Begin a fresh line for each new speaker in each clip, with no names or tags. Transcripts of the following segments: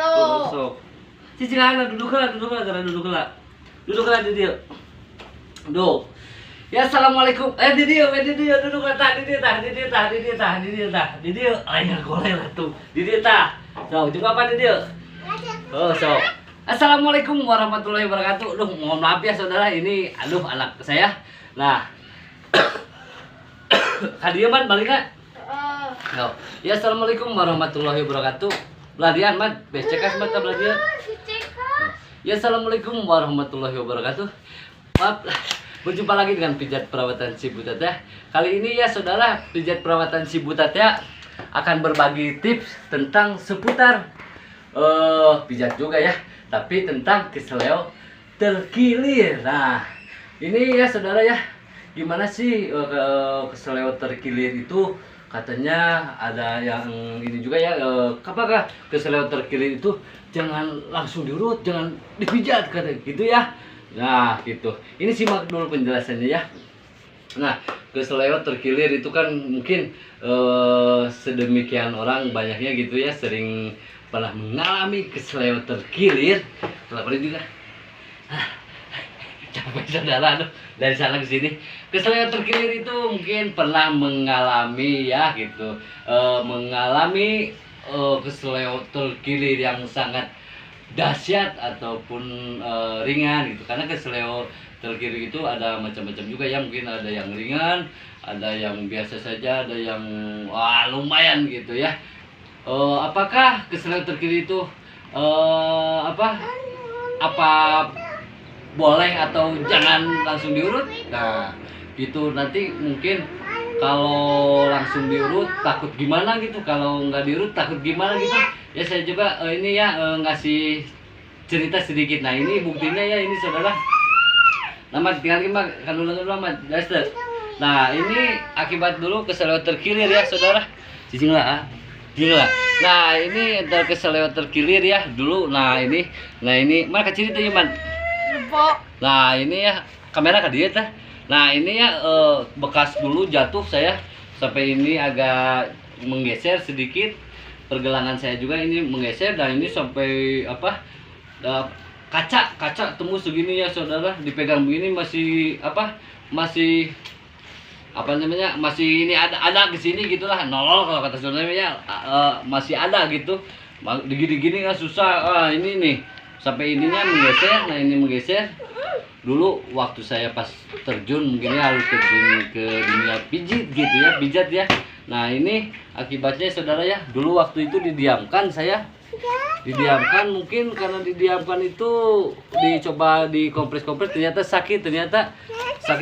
lo.
Sok. Cici ngana duduklah di dia. Duh. Ya assalamualaikum. Di dia duduklah di dia. Ayo goleh lah tuh. Di dia tah. So, juga apa di dia? Oh, so. Assalamualaikum warahmatullahi wabarakatuh. Duh, mohon maaf ya saudara, ini anak saya. Nah. Kadieu man balik ka? Oh. Ya assalamualaikum warahmatullahi wabarakatuh. Beladian man, becekas mata beladian. Ya assalamualaikum warahmatullahi wabarakatuh. Maaf, berjumpa lagi dengan pijat perawatan si Butet ya. Kali ini ya saudara, pijat perawatan si Butet ya akan berbagi tips tentang seputar pijat juga ya, tapi tentang keseleo terkilir. Nah, ini ya saudara ya, gimana sih keseleo terkilir itu? Katanya ada yang ini juga ya, apakah keseleo terkilir itu jangan langsung diurut, jangan dipijat kata gitu ya. Nah gitu, ini simak dulu penjelasannya ya. Nah, keseleo terkilir itu kan mungkin sedemikian orang banyaknya gitu ya, sering pernah mengalami keseleo terkilir. Kalau juga capek saudara, aduh, dari sana ke sini. Keseleo terkilir itu mungkin pernah mengalami ya gitu, mengalami keseleo terkilir yang sangat dahsyat ataupun ringan gitu. Karena keseleo terkilir itu ada macam-macam juga ya, mungkin ada yang ringan, ada yang biasa saja, ada yang lumayan gitu ya. Apakah keseleo terkilir itu apa boleh atau jangan langsung diurut? Nah gitu, nanti mungkin kalau langsung diurut takut gimana gitu, kalau nggak diurut takut gimana gitu ya. Saya juga ini ya ngasih cerita sedikit. Nah ini buktinya ya, ini saudara. Nama tinggal gimana kan ulang Daster. Nah ini akibat dulu keseleo terkilir ya saudara. Cicing lah. Nah ini keseleo terkilir ya dulu. Nah ini mana cerita ya man. Nah ini ya kamera ke dia tah. Nah ini ya bekas dulu jatuh saya sampai ini agak menggeser sedikit, pergelangan saya juga ini menggeser, dan ini sampai kaca tembus segini ya saudara, dipegang begini masih masih ini ada ke sini gitulah, nolol kalau kata saudaranya masih ada gitu. Gini nggak susah. Ini nih sampai ininya menggeser. Nah ini menggeser dulu waktu saya pas terjun, mungkin ya harus terjun ke dunia pijit gitu ya, pijat ya. Nah ini akibatnya saudara ya, dulu waktu itu didiamkan mungkin karena didiamkan itu dicoba dikompres-kompres, ternyata sakit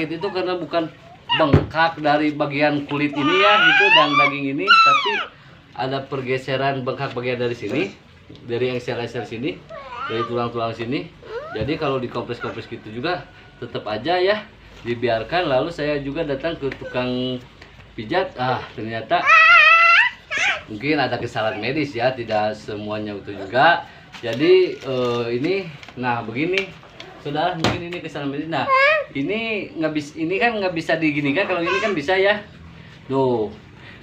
itu karena bukan bengkak dari bagian kulit ini ya gitu dan daging ini, tapi ada pergeseran bengkak bagian dari sini, dari engsel-engsel sini, dari tulang-tulang sini. Jadi kalau dikompres-kompres gitu juga tetap aja ya dibiarkan. Lalu saya juga datang ke tukang pijat, ternyata mungkin ada kesalahan medis ya, tidak semuanya utuh juga. Jadi ini nah begini saudara, mungkin ini kesalahan medis. Nah ini nggak bisa diginikan, kalau ini kan bisa ya tuh,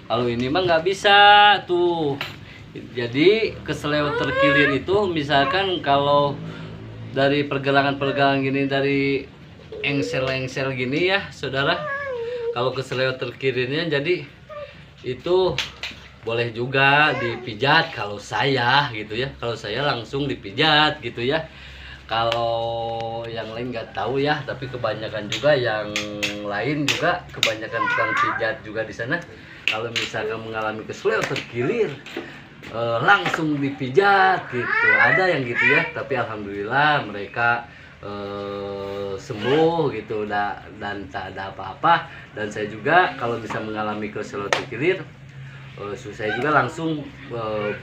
kalau ini mah nggak bisa tuh. Jadi keseleo terkilir itu misalkan kalau dari pergelangan gini, dari engsel gini ya saudara, kalau keseleo terkilirnya jadi itu boleh juga dipijat kalau saya gitu ya, kalau saya langsung dipijat gitu ya. Kalau yang lain nggak tahu ya, tapi kebanyakan juga yang lain juga, kebanyakan tukang pijat juga di sana kalau misalkan mengalami keseleo terkilir langsung dipijat gitu, ada yang gitu ya. Tapi alhamdulillah mereka sembuh gitu dan tak ada apa-apa. Dan saya juga kalau bisa mengalami keseleo terkilir, saya juga langsung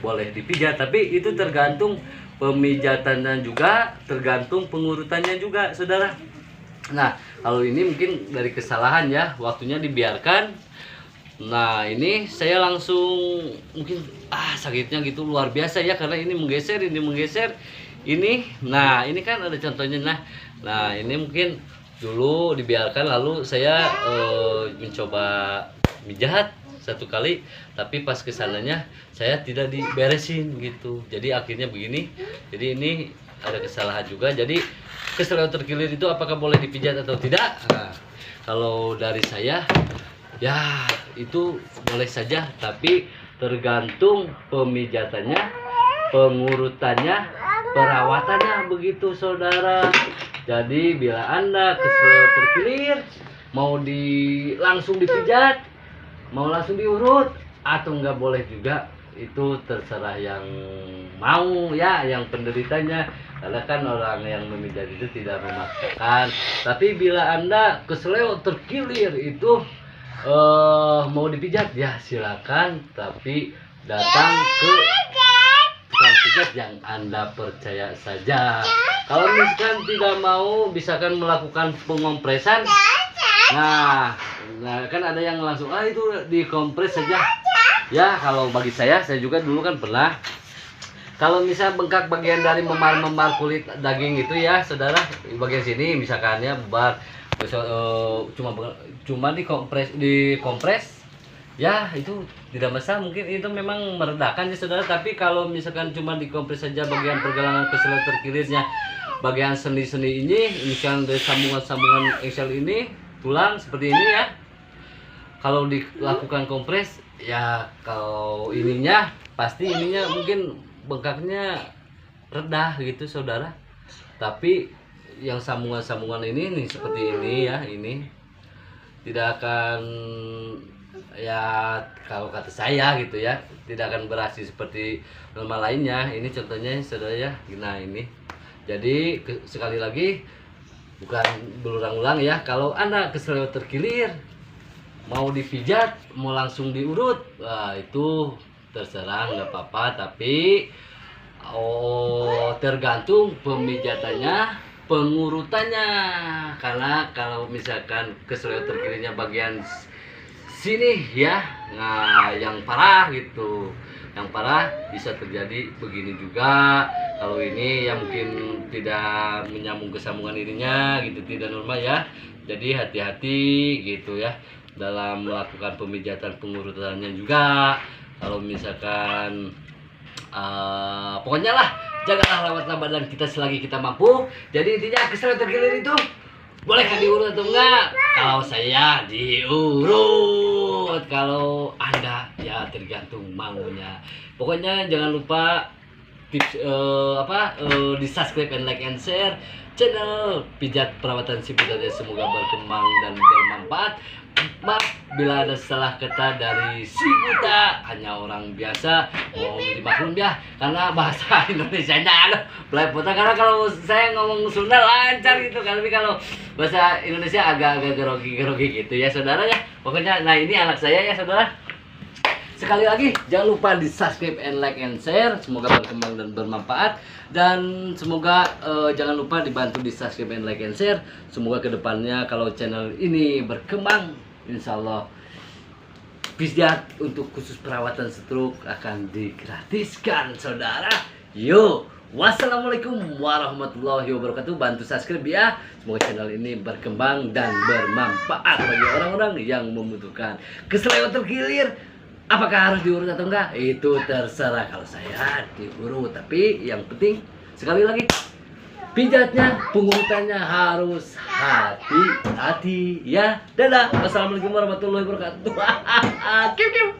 boleh dipijat, tapi itu tergantung pemijatannya juga, tergantung pengurutannya juga saudara. Nah kalau ini mungkin dari kesalahan ya, waktunya dibiarkan. Nah ini saya langsung mungkin sakitnya gitu luar biasa ya, karena ini menggeser ini. Nah ini kan ada contohnya. Nah ini mungkin dulu dibiarkan, lalu saya mencoba pijat satu kali, tapi pas kesananya saya tidak diberesin gitu. Jadi akhirnya begini. Jadi ini ada kesalahan juga. Jadi keseleo terkilir itu apakah boleh dipijat atau tidak? Nah, kalau dari saya ya itu boleh saja, tapi tergantung pemijatannya, pengurutannya, perawatannya begitu saudara. Jadi bila Anda keseleo terkilir, mau langsung dipijat, mau langsung diurut, atau nggak boleh juga, itu terserah yang mau ya, yang penderitanya. Karena kan orang yang memijat itu tidak memaksakan. Tapi bila Anda keseleo terkilir itu mau dipijat ya silakan, tapi datang ke tukang pijat yang Anda percaya saja. Kalau misalkan tidak mau, misalkan melakukan pengompresan, nah kan ada yang langsung itu dikompres saja. Ya kalau bagi saya juga dulu kan pernah, kalau misal bengkak bagian dari memar-memar kulit daging itu ya saudara, bagian sini misalkan ya bubar, cuma dikompres ya itu tidak masalah, mungkin itu memang meredakan ya saudara. Tapi kalau misalkan cuma dikompres saja bagian pergelangan keseleo terkilirnya, bagian sendi-sendi ini, misalkan dari sambungan-sambungan engsel ini, tulang seperti ini ya, kalau dilakukan kompres ya, kalau ininya pasti ininya mungkin bengkaknya redah gitu saudara. Tapi yang sambungan-sambungan ini nih seperti ini ya, ini tidak akan ya, kalau kata saya gitu ya, tidak akan beraksi seperti normal lainnya. Ini contohnya saudara ya. Nah ini jadi sekali lagi, bukan berulang-ulang ya, kalau Anda keseleo terkilir, mau dipijat, mau langsung diurut, itu terserah, nggak apa-apa. Tapi tergantung pemijatannya, pengurutannya. Karena kalau misalkan keseleo terkilirnya bagian sini ya, nah yang parah gitu, yang parah bisa terjadi begini juga. Kalau ini ya mungkin tidak menyambung ke sambungan ininya gitu, tidak normal ya. Jadi hati-hati gitu ya dalam melakukan pemijatan, pengurutannya juga. Kalau misalkan pokoknya lah, jagalah rawatlah badan kita selagi kita mampu. Jadi intinya keseleo terkilir itu bolehkah diurut atau enggak? Kalau saya diurut, kalau Anda ya tergantung maunya. Pokoknya jangan lupa tips di subscribe and like and share channel Pijat Perawatan Si Buta. Semoga berkembang dan bermanfaat. Maaf bila ada salah kata dari Si Buta, hanya orang biasa, mohon dimaklum ya, karena bahasa Indonesianya belepotan. Karena kalau saya ngomong Sunda lancar gitu, tapi kalau bahasa Indonesia agak-agak gerogi gitu ya saudara ya. Pokoknya nah ini anak saya ya saudara. Sekali lagi jangan lupa di subscribe and like and share. Semoga berkembang dan bermanfaat. Dan semoga jangan lupa dibantu di subscribe and like and share. Semoga kedepannya kalau channel ini berkembang, insya Allah pijat untuk khusus perawatan stroke akan digratiskan saudara. Yuk, wassalamualaikum warahmatullahi wabarakatuh. Bantu subscribe ya. Semoga channel ini berkembang dan bermanfaat bagi orang-orang yang membutuhkan. Keseleo terkilir, apakah harus diurut atau enggak? Itu terserah. Kalau saya diurut, tapi yang penting sekali lagi, pijatnya, pengurutannya harus hati-hati ya. Dadah. Wassalamualaikum warahmatullahi wabarakatuh. Kiu kiu.